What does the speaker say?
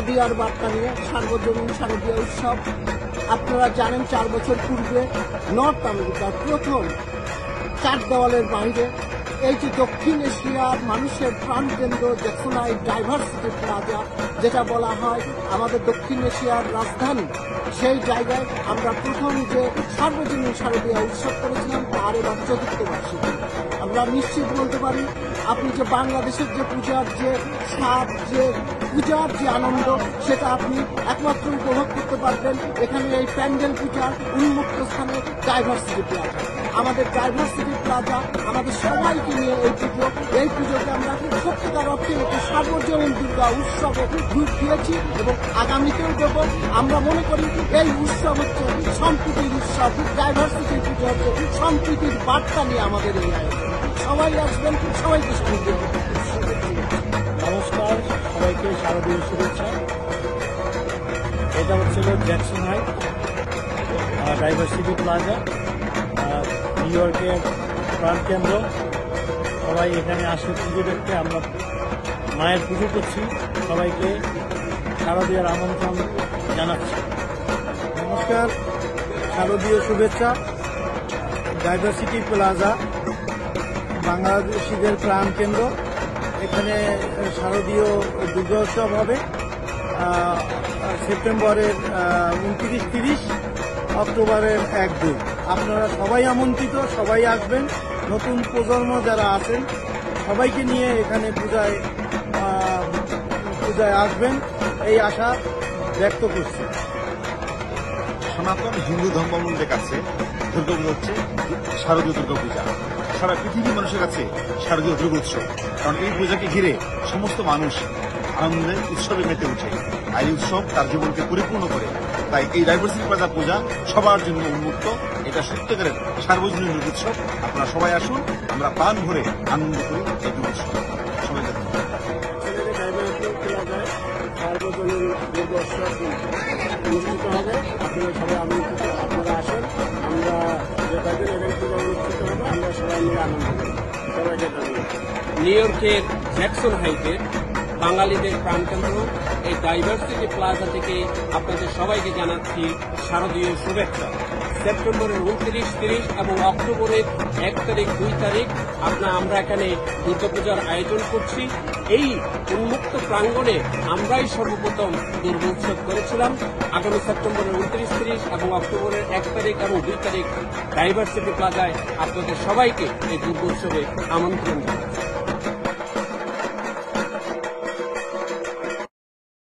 শারদীয়ার বার্তা নিয়ে সার্বজনীন শারদীয়া উৎসব। আপনারা জানেন 4 বছর পূর্বে নর্থ আমেরিকার প্রথম 4 দেওয়ালের বাইরে এই যে দক্ষিণ এশিয়ার মানুষের প্রাণকেন্দ্র জ্যাকসন হাইট ডাইভার্সিটি প্লাজা, যেটা বলা হয় আমাদের দক্ষিণ এশিয়ার রাজধানী, সেই জায়গায় আমরা প্রথম যে সার্বজনীন শারদীয়া উৎসব করেছিলাম তার এবার 4র্থ বার্ষিকী। আমরা নিশ্চিত বলতে পারি আপনি যে বাংলাদেশের যে পূজার যে স্বাদ, যে পূজার যে আনন্দ, সেটা আপনি একমাত্র উপভোগ করতে পারবেন এখানে এই প্যান্ডেল পূজার উন্মুক্ত স্থানে ডাইভার্সিটি প্লাজা। আমাদের ডাইভার্সিটি প্লাজা আমাদের সবাইকে নিয়ে এই পুজোকে আমরা সত্যিকার অর্থে একটি সার্বজনীন দুর্গা উৎসবে রূপ দিয়েছি এবং আগামীতেও দেব। আমরা মনে করি এই উৎসব হচ্ছে সম্প্রীতির উৎসব, ডাইভার্সিটি পুজো হচ্ছে সম্প্রীতির বার্তা নিয়ে আমাদের এই আয়োজন। সবাই আসবেন, সবাইকে সঙ্গে। নমস্কার, সবাইকে শারদীয় শুভেচ্ছা। এটা হচ্ছিল Jackson height diversity plaza, new ইয়র্কের প্রাণকেন্দ্র। সবাই এখানে আসে পুজো দেখতে। আমরা মায়ের পুজো করছি, সবাইকে শারদীয়ার আমন্ত্রণ জানাচ্ছি। নমস্কার, শারদীয় শুভেচ্ছা। ডাইভার্সিটি প্লাজা বাংলাদেশিদের প্রাণকেন্দ্র। এখানে শারদীয় দুর্গা উৎসব হবে সেপ্টেম্বরের 29-30, অক্টোবরের 1-2। আপনারা সবাই আমন্ত্রিত, সবাই আসবেন। নতুন প্রজন্ম যারা আছেন সবাইকে নিয়ে এখানে পূজায় আসবেন, এই আশা ব্যক্ত করছি। সনাতন হিন্দু ধর্মাবলম্বীদের কাছে দুর্গাপূজা হচ্ছে শারদীয় দুর্গাপূজা। সারা পৃথিবীর মানুষের কাছে শারদীয় দুর্গা উৎসব, কারণ এই পূজাকে ঘিরে সমস্ত মানুষ আনন্দে উৎসবে মেতে উঠে। আর এই উৎসব তার জীবনকে পরিপূর্ণ করে। তাই এই ডাইভার্সিটি প্লাজা পূজা সবার জন্য উন্মুক্ত। এটা সত্যিকারের সার্বজনীন দুর্গা উৎসব। আপনারা সবাই আসুন, আমরা প্রাণ ভরে আনন্দ করি এই দুর্গা উৎসব। সবাইকে সার্বজনীন দুর্গা উৎসব অনুষ্ঠিত হবে। আপনারা সবাই আমন্ত্রিত, আপনারা আসেন। আমরা যে কয়েকদিন ইভেন্ট পূজা অনুষ্ঠিত হবে, আমরা সবাই মিলে আনন্দ করি। সবাইকে ধন্যবাদ। নিউ ইয়র্কের জ্যাকসন হাইটের বাঙালিদের প্রাণকেন্দ্র এই ডাইভার্সিটি প্লাজা থেকে আপনাদের সবাইকে জানাচ্ছি শারদীয় শুভেচ্ছা। সেপ্টেম্বরের 29-30 এবং অক্টোবরের 1 তারিখ 2 তারিখ আমরা এখানে দুর্গাপূজার আয়োজন করছি। এই উন্মুক্ত প্রাঙ্গণে আমরাই সর্বপ্রথম দুর্গা উৎসব করেছিলাম। আগামী সেপ্টেম্বরের 29-30 এবং অক্টোবরের 1 তারিখ এবং 2 তারিখ ডাইভার্সিটি প্লাজায় আপনাদের সবাইকে এই দুর্গা উৎসবে আমন্ত্রণ জানাচ্ছি।